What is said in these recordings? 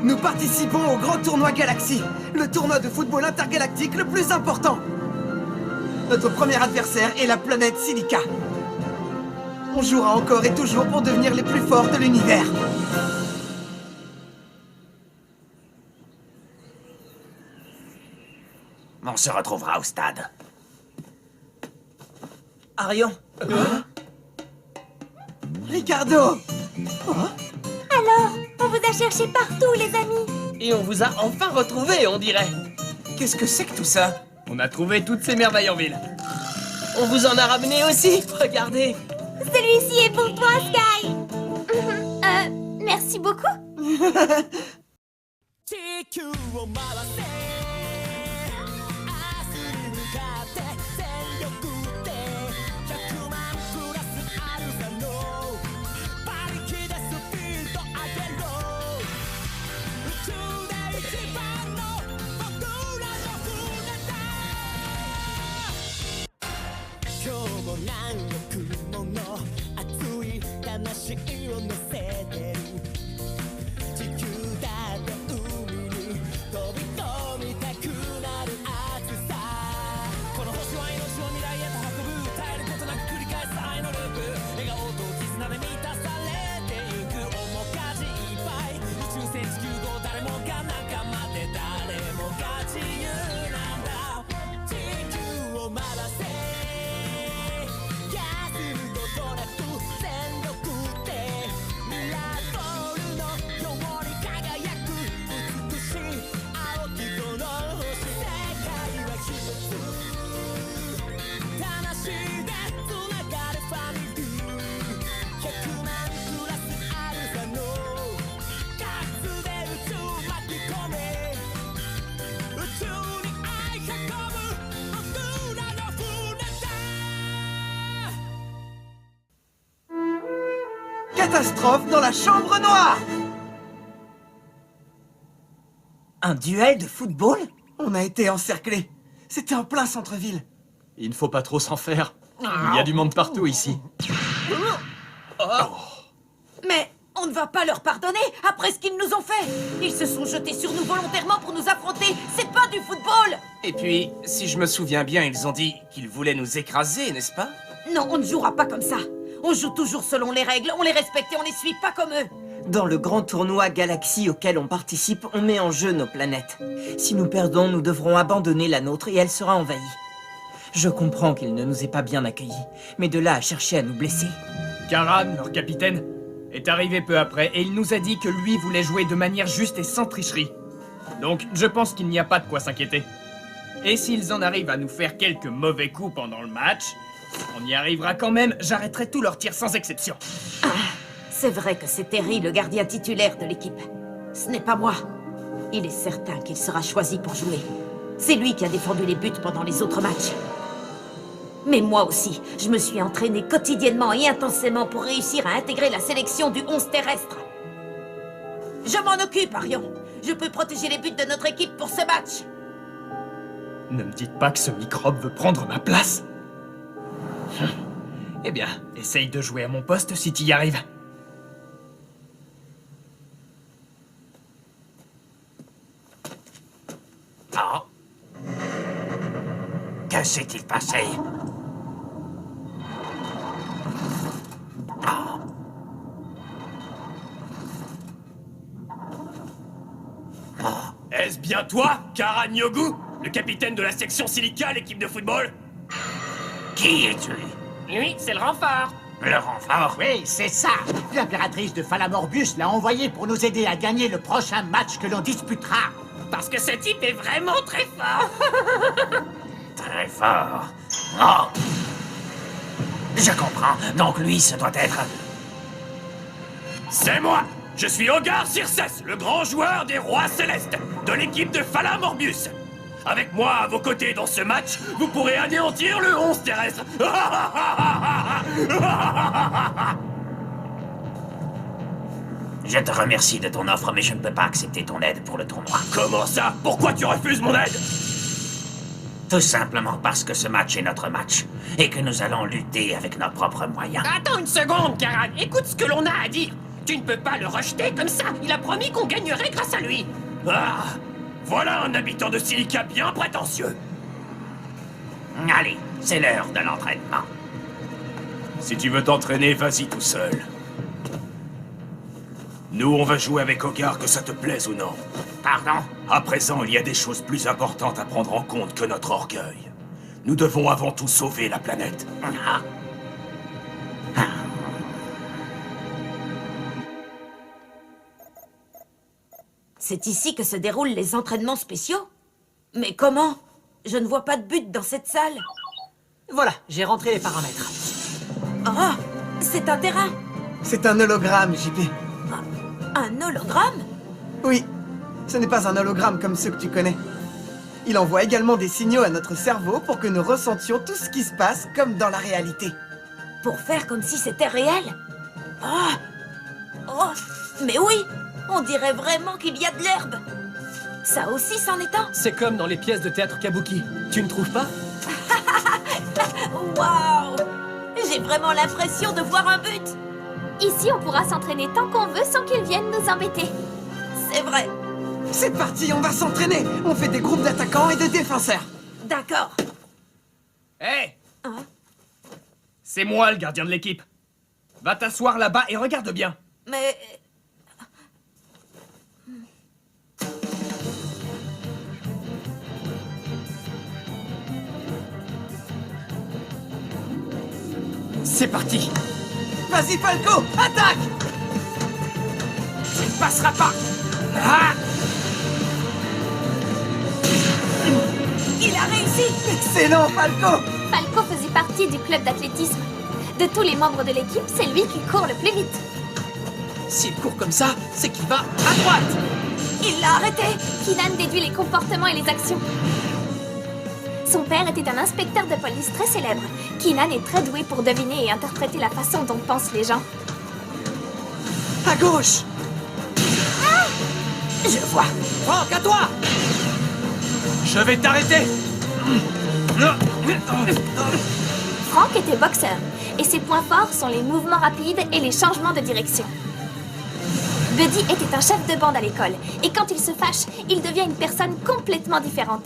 Nous participons au grand tournoi Galaxy, le tournoi de football intergalactique le plus important. Notre premier adversaire est la planète Silica. On jouera encore et toujours pour devenir les plus forts de l'univers. On se retrouvera au stade. Arion. Ricardo. Alors, on vous a cherché partout, les amis. Et on vous a enfin retrouvés, on dirait. Qu'est-ce que c'est que tout ça? On a trouvé toutes ces merveilles en ville. On vous en a ramené aussi, regardez. Celui-ci est pour toi, Sky. Merci beaucoup. Catastrophe dans la chambre noire! Un duel de football? On a été encerclés. C'était en plein centre-ville. Il ne faut pas trop s'en faire. Il y a du monde partout ici. Mais on ne va pas leur pardonner après ce qu'ils nous ont fait. Ils se sont jetés sur nous volontairement pour nous affronter. C'est pas du football. Et puis, si je me souviens bien, ils ont dit qu'ils voulaient nous écraser, n'est-ce pas? Non, on ne jouera pas comme ça. On joue toujours selon les règles, on les respecte et on les suit, pas comme eux. Dans le grand tournoi Galaxy auquel on participe, on met en jeu nos planètes. Si nous perdons, nous devrons abandonner la nôtre et elle sera envahie. Je comprends qu'il ne nous ait pas bien accueillis, mais de là à chercher à nous blesser... Karan, leur capitaine, est arrivé peu après et il nous a dit que lui voulait jouer de manière juste et sans tricherie. Donc, je pense qu'il n'y a pas de quoi s'inquiéter. Et s'ils en arrivent à nous faire quelques mauvais coups pendant le match, on y arrivera quand même, j'arrêterai tous leurs tirs sans exception. C'est vrai que c'est Terry, le gardien titulaire de l'équipe. Ce n'est pas moi. Il est certain qu'il sera choisi pour jouer. C'est lui qui a défendu les buts pendant les autres matchs. Mais moi aussi, je me suis entraîné quotidiennement et intensément pour réussir à intégrer la sélection du 11 terrestre. Je m'en occupe, Arion. Je peux protéger les buts de notre équipe pour ce match. Ne me dites pas que ce microbe veut prendre ma place. Eh bien, essaye de jouer à mon poste si tu y arrives. Oh. Que s'est-il passé? Oh. Oh. Est-ce bien toi, Karan Yogu, le capitaine de la section Silica, l'équipe de football? Qui es-tu? Lui, c'est le renfort. Le renfort? Oui, c'est ça. L'impératrice de Falamorbius l'a envoyé pour nous aider à gagner le prochain match que l'on disputera. Parce que ce type est vraiment très fort. Très fort. Oh. Je comprends. Donc lui, ce doit être... C'est moi. Je suis Hogar Circès, le grand joueur des rois célestes, de l'équipe de Falamorbius. Avec moi à vos côtés dans ce match, vous pourrez anéantir le 11 terrestre. Je te remercie de ton offre, mais je ne peux pas accepter ton aide pour le tournoi. Comment ça? Pourquoi tu refuses mon aide? Tout simplement parce que ce match est notre match, et que nous allons lutter avec nos propres moyens. Attends une seconde, Karan. Écoute ce que l'on a à dire. Tu ne peux pas le rejeter comme ça. Il a promis qu'on gagnerait grâce à lui. Ah, voilà un habitant de Silica bien prétentieux. Allez, c'est l'heure de l'entraînement. Si tu veux t'entraîner, vas-y tout seul. Nous, on va jouer avec Hogarth, que ça te plaise ou non. Pardon? À présent, il y a des choses plus importantes à prendre en compte que notre orgueil. Nous devons avant tout sauver la planète. Ah. C'est ici que se déroulent les entraînements spéciaux? Mais comment? Je ne vois pas de but dans cette salle. Voilà, j'ai rentré les paramètres. Ah, c'est un terrain. C'est un hologramme, JP. Un hologramme? Oui, ce n'est pas un hologramme comme ceux que tu connais. Il envoie également des signaux à notre cerveau pour que nous ressentions tout ce qui se passe comme dans la réalité. Pour faire comme si c'était réel? Ah! Oh! Mais oui! On dirait vraiment qu'il y a de l'herbe! Ça aussi, c'en est un? C'est comme dans les pièces de théâtre kabuki. Tu ne trouves pas? Waouh! J'ai vraiment l'impression de voir un but! Ici, on pourra s'entraîner tant qu'on veut sans qu'ils viennent nous embêter. C'est vrai! C'est parti, on va s'entraîner. On fait des groupes d'attaquants et de défenseurs. D'accord. Hé Hein? C'est moi le gardien de l'équipe. Va t'asseoir là-bas et regarde bien. Mais... C'est parti. Vas-y, Falco, attaque! Tu ne passeras pas. Ah! Il a réussi! Excellent, Falco! Falco faisait partie du club d'athlétisme. De tous les membres de l'équipe, c'est lui qui court le plus vite. S'il court comme ça, c'est qu'il va à droite. Il l'a arrêté! Keenan déduit les comportements et les actions. Son père était un inspecteur de police très célèbre. Keenan est très doué pour deviner et interpréter la façon dont pensent les gens. À gauche! Je vois. Franck, à toi. Je vais t'arrêter. Frank était boxeur, et ses points forts sont les mouvements rapides et les changements de direction. Buddy était un chef de bande à l'école, et quand il se fâche, il devient une personne complètement différente.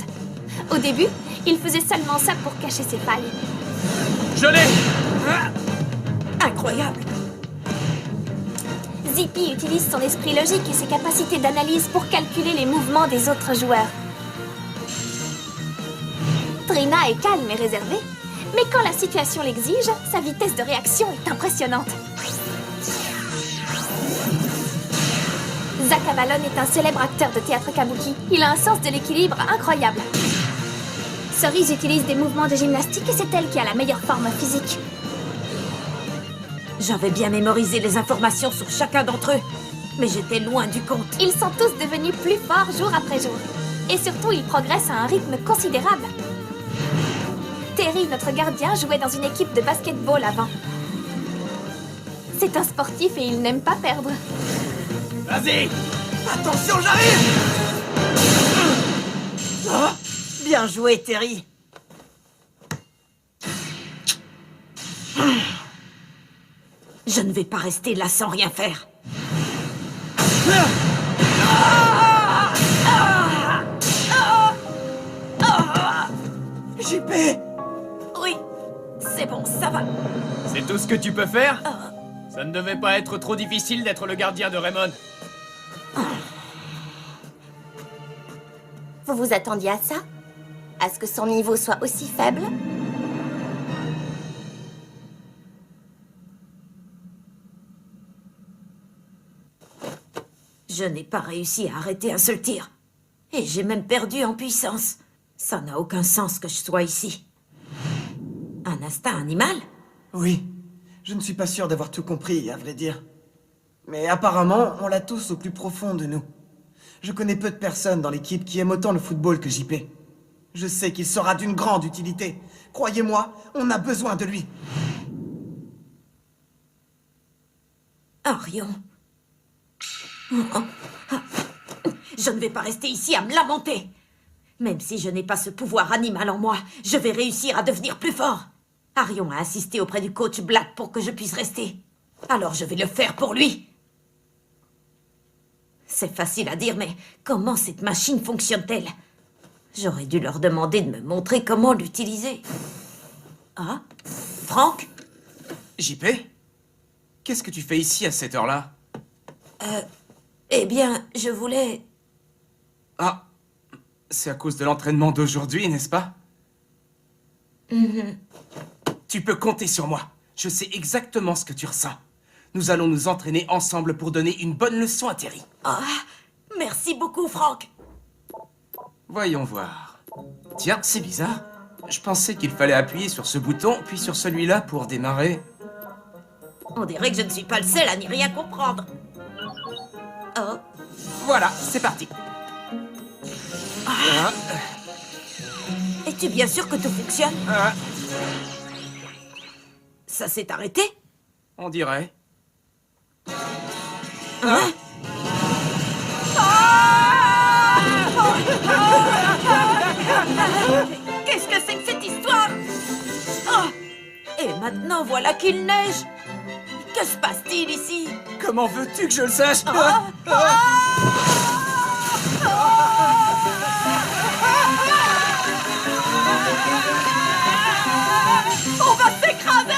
Au début, il faisait seulement ça pour cacher ses failles. Je l'ai. Incroyable! Zippy utilise son esprit logique et ses capacités d'analyse pour calculer les mouvements des autres joueurs. Trina est calme et réservée, mais quand la situation l'exige, sa vitesse de réaction est impressionnante. Zach Avalon est un célèbre acteur de théâtre kabuki. Il a un sens de l'équilibre incroyable. Cerise utilise des mouvements de gymnastique et c'est elle qui a la meilleure forme physique. J'avais bien mémorisé les informations sur chacun d'entre eux, mais j'étais loin du compte. Ils sont tous devenus plus forts jour après jour. Et surtout, ils progressent à un rythme considérable. Terry, notre gardien, jouait dans une équipe de basketball avant. C'est un sportif et il n'aime pas perdre. Vas-y. Attention, j'arrive! Bien joué, Terry. Je ne vais pas rester là sans rien faire. JP! Oui, c'est bon, ça va. C'est tout ce que tu peux faire? Ça ne devait pas être trop difficile d'être le gardien de Raymond. Vous vous attendiez à ça? À ce que son niveau soit aussi faible? Je n'ai pas réussi à arrêter un seul tir. Et j'ai même perdu en puissance. Ça n'a aucun sens que je sois ici. Un instinct animal? Oui, je ne suis pas sûr d'avoir tout compris, à vrai dire. Mais apparemment, on l'a tous au plus profond de nous. Je connais peu de personnes dans l'équipe qui aiment autant le football que JP. Je sais qu'il sera d'une grande utilité. Croyez-moi, on a besoin de lui. Arion. Je ne vais pas rester ici à me lamenter. Même si je n'ai pas ce pouvoir animal en moi, je vais réussir à devenir plus fort. Arion a insisté auprès du coach Black pour que je puisse rester. Alors je vais le faire pour lui. C'est facile à dire, mais comment cette machine fonctionne-t-elle? J'aurais dû leur demander de me montrer comment l'utiliser. Ah? Franck? JP? Qu'est-ce que tu fais ici à cette heure-là? Eh bien, je voulais... Ah, c'est à cause de l'entraînement d'aujourd'hui, n'est-ce pas? Tu peux compter sur moi. Je sais exactement ce que tu ressens. Nous allons nous entraîner ensemble pour donner une bonne leçon à Terry. Ah, merci beaucoup, Franck. Voyons voir. Tiens, c'est bizarre. Je pensais qu'il fallait appuyer sur ce bouton, puis sur celui-là pour démarrer. On dirait que je ne suis pas le seul à n'y rien comprendre. Oh, Voilà, c'est parti. Ah, es-tu bien sûr que tout fonctionne? ah, Ça s'est arrêté? on dirait. Hein? Qu'est-ce que c'est que cette histoire? Oh, et maintenant, voilà qu'il neige. Que se passe-t-il ici? Comment veux-tu que je le sache? On va s'écraser!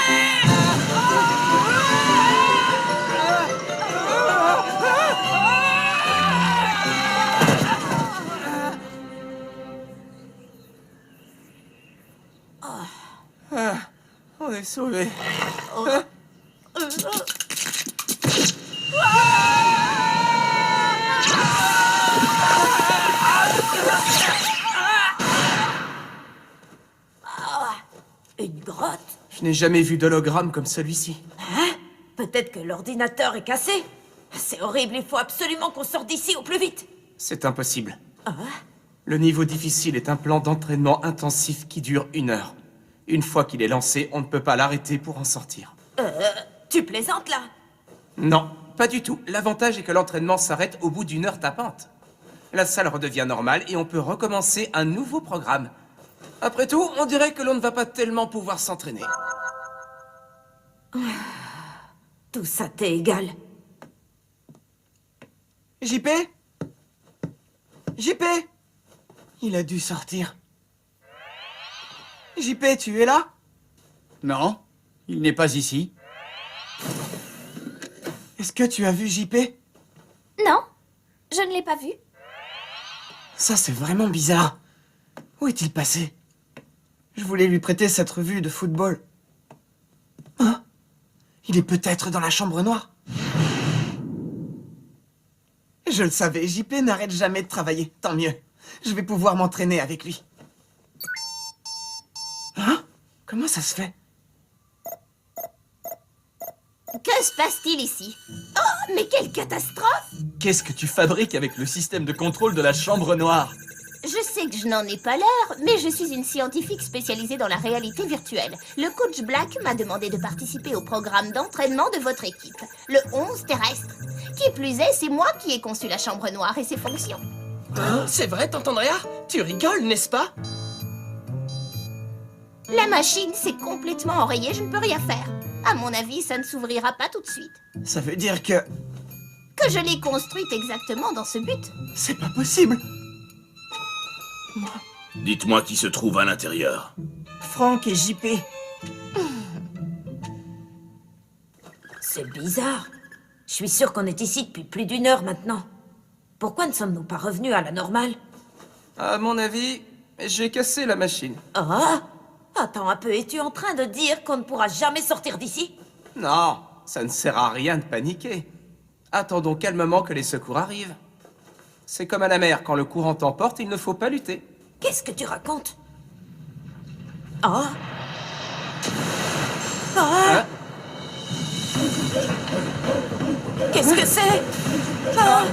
On est sauvés. Une grotte? Je n'ai jamais vu d'hologramme comme celui-ci. Hein? Peut-être que l'ordinateur est cassé. C'est horrible, il faut absolument qu'on sorte d'ici au plus vite. C'est impossible. Le niveau difficile est un plan d'entraînement intensif qui dure 1 heure. Une fois qu'il est lancé, on ne peut pas l'arrêter pour en sortir. Tu plaisantes là? Non, pas du tout. L'avantage est que l'entraînement s'arrête au bout d'1 heure tapante. La salle redevient normale et on peut recommencer un nouveau programme. Après tout, on dirait que l'on ne va pas tellement pouvoir s'entraîner. Tout ça t'est égal. JP? JP? Il a dû sortir. JP, tu es là? Non, il n'est pas ici. Est-ce que tu as vu JP? Non, je ne l'ai pas vu. Ça, c'est vraiment bizarre. Où est-il passé? Je voulais lui prêter cette revue de football. Hein? Il est peut-être dans la chambre noire. Je le savais, JP n'arrête jamais de travailler. Tant mieux. Je vais pouvoir m'entraîner avec lui. Hein? Comment ça se fait? Que se passe-t-il ici? Oh, mais quelle catastrophe! Qu'est-ce que tu fabriques avec le système de contrôle de la chambre noire? Je sais que je n'en ai pas l'air, mais je suis une scientifique spécialisée dans la réalité virtuelle. Le coach Black m'a demandé de participer au programme d'entraînement de votre équipe, le 11 terrestre. Qui plus est, c'est moi qui ai conçu la chambre noire et ses fonctions. Hein? C'est vrai, Tantandrea? Tu rigoles, n'est-ce pas? La machine s'est complètement enrayée, je ne peux rien faire. À mon avis, ça ne s'ouvrira pas tout de suite. Ça veut dire que... Que je l'ai construite exactement dans ce but. C'est pas possible. Dites-moi qui se trouve à l'intérieur. Franck et JP. C'est bizarre. Je suis sûre qu'on est ici depuis plus d'1 heure maintenant. Pourquoi ne sommes-nous pas revenus à la normale? À mon avis, j'ai cassé la machine. Ah! Attends un peu, es-tu en train de dire qu'on ne pourra jamais sortir d'ici? Non, ça ne sert à rien de paniquer. Attendons calmement que les secours arrivent. C'est comme à la mer, quand le courant t'emporte, il ne faut pas lutter. Qu'est-ce que tu racontes? Ah! Ah! Hein? Qu'est-ce que c'est? Ah!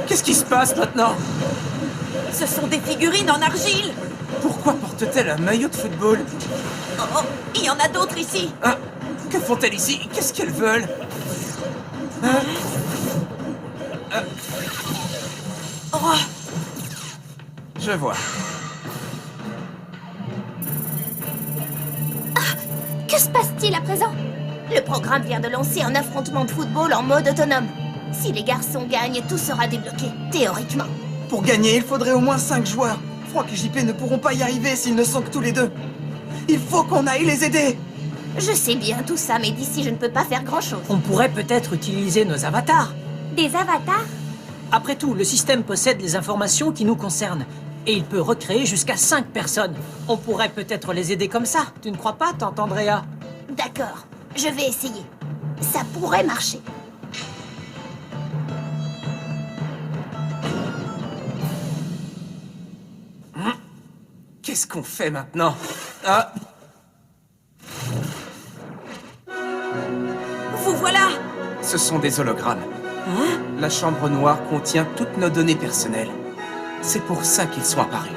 Qu'est-ce qui se passe maintenant? Ce sont des figurines en argile! Pourquoi porte-t-elle un maillot de football? Oh, oh, il y en a d'autres ici! Hein? Que font-elles ici? Qu'est-ce qu'elles veulent? Hein? Oh! Je vois. Que se passe-t-il à présent? Le programme vient de lancer un affrontement de football en mode autonome. Si les garçons gagnent, tout sera débloqué, théoriquement. Pour gagner, il faudrait au moins 5 joueurs. Franck et JP ne pourront pas y arriver s'ils ne sont que tous les deux. Il faut qu'on aille les aider. Je sais bien tout ça, mais d'ici, je ne peux pas faire grand-chose. On pourrait peut-être utiliser nos avatars. Des avatars? Après tout, le système possède les informations qui nous concernent. Et il peut recréer jusqu'à 5 personnes. On pourrait peut-être les aider comme ça. Tu ne crois pas, tante Andrea? D'accord, je vais essayer. Ça pourrait marcher. Qu'est-ce qu'on fait maintenant? Ah, Vous voilà! ce sont des hologrammes. La chambre noire contient toutes nos données personnelles. C'est pour ça qu'ils sont apparus.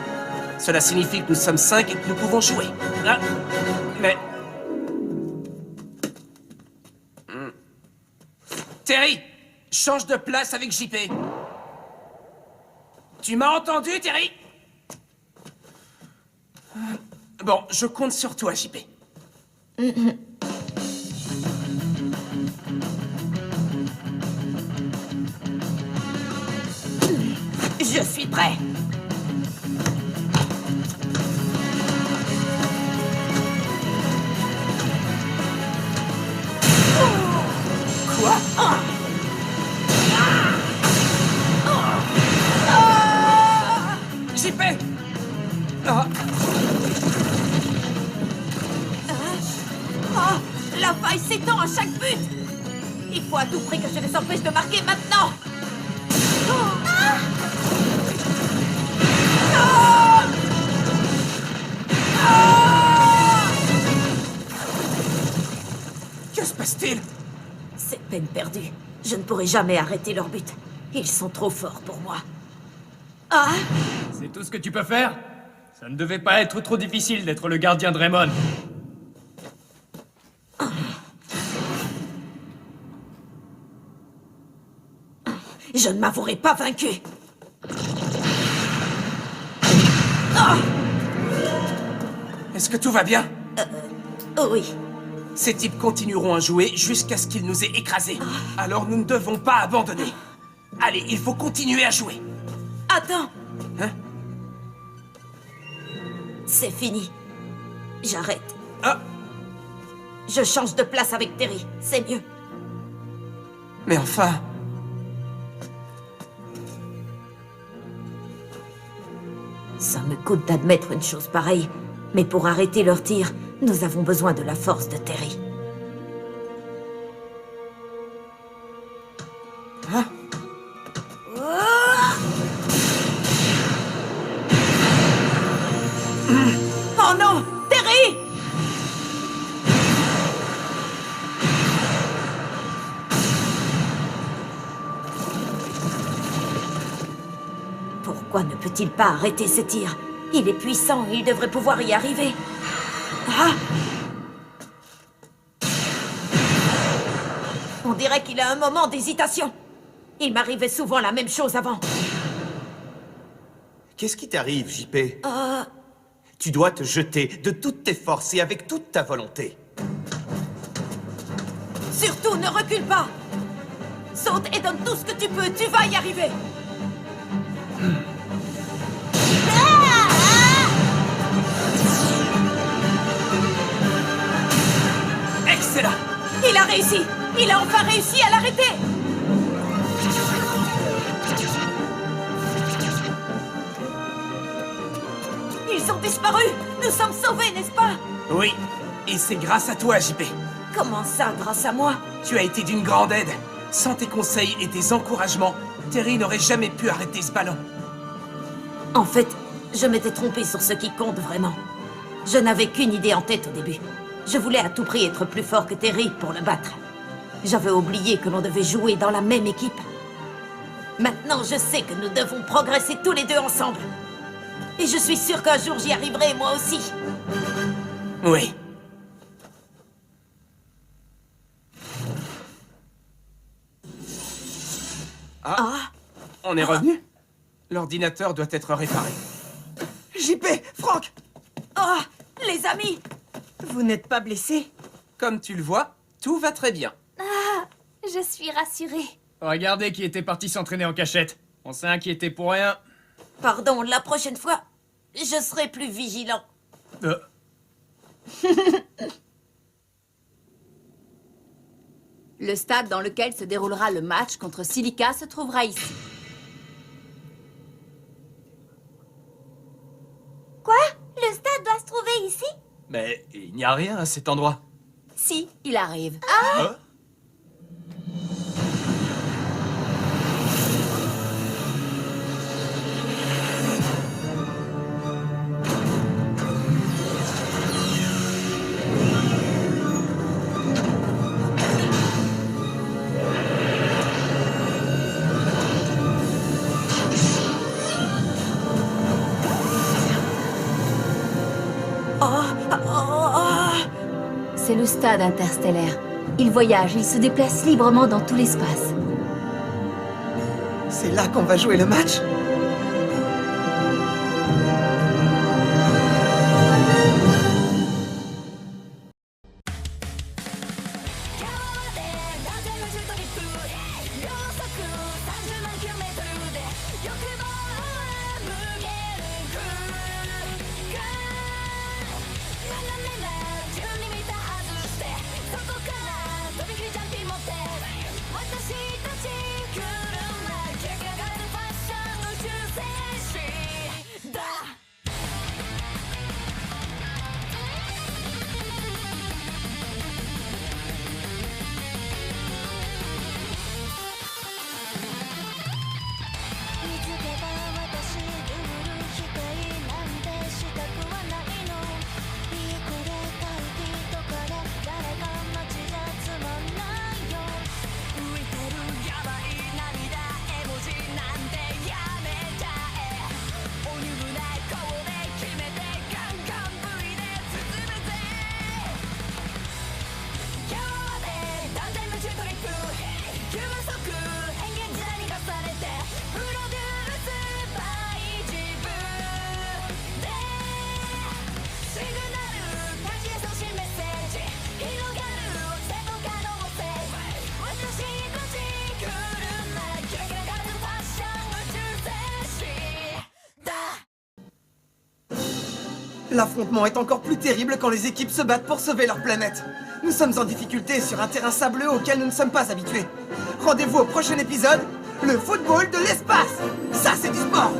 Cela signifie que nous sommes 5 et que nous pouvons jouer. Ah, mais... Terry, change de place avec JP. Tu m'as entendu, Terry? Bon, je compte sur toi, JP. Je suis prêt! Quoi? JP! Ah, Oh! La faille s'étend à chaque but! Il faut à tout prix que je les empêche de marquer maintenant! que se passe-t-il? C'est peine perdue. Je ne pourrai jamais arrêter leur but. Ils sont trop forts pour moi. Ah! C'est tout ce que tu peux faire? Ça ne devait pas être trop difficile d'être le gardien de Raymond. Je ne m'avouerai pas vaincu. Est-ce que tout va bien? Oh oui. Ces types continueront à jouer jusqu'à ce qu'ils nous aient écrasés. Alors nous ne devons pas abandonner. Allez, il faut continuer à jouer. Attends! Hein? C'est fini. J'arrête. Ah, Je change de place avec Terry. C'est mieux. mais enfin... Ça me coûte d'admettre une chose pareille, mais pour arrêter leur tir, nous avons besoin de la force de Terry. Hein? Oh non! Terry! Pourquoi ne peut-il pas arrêter ses tirs? Il est puissant et il devrait pouvoir y arriver. Ah! On dirait qu'il a un moment d'hésitation. Il m'arrivait souvent la même chose avant. Qu'est-ce qui t'arrive, JP? Tu dois te jeter de toutes tes forces et avec toute ta volonté. Surtout, ne recule pas! Saute et donne tout ce que tu peux, tu vas y arriver! Excellent! Il a réussi! Il a enfin réussi à l'arrêter! Ils ont disparu! Nous sommes sauvés, n'est-ce pas? Oui, et c'est grâce à toi, JP. Comment ça, grâce à moi? Tu as été d'une grande aide. Sans tes conseils et tes encouragements, Terry n'aurait jamais pu arrêter ce ballon. En fait, je m'étais trompée sur ce qui compte vraiment. Je n'avais qu'une idée en tête au début. Je voulais à tout prix être plus fort que Terry pour le battre. J'avais oublié que l'on devait jouer dans la même équipe. Maintenant, je sais que nous devons progresser tous les deux ensemble. Et je suis sûre qu'un jour j'y arriverai, moi aussi. Oui. Ah, on est revenu? L'ordinateur doit être réparé. JP, Franck! Oh, les amis! Vous n'êtes pas blessé? Comme tu le vois, tout va très bien. Ah, je suis rassurée. Regardez qui était parti s'entraîner en cachette. On s'est inquiété pour rien. Pardon, la prochaine fois, je serai plus vigilant. Le stade dans lequel se déroulera le match contre Silica se trouvera ici. Quoi? Le stade doit se trouver ici? Mais il n'y a rien à cet endroit. Si, il arrive. C'est le stade interstellaire. Il voyage, il se déplace librement dans tout l'espace. C'est là qu'on va jouer le match? L'affrontement est encore plus terrible quand les équipes se battent pour sauver leur planète. Nous sommes en difficulté sur un terrain sableux auquel nous ne sommes pas habitués. Rendez-vous au prochain épisode, le football de l'espace. Ça, c'est du sport.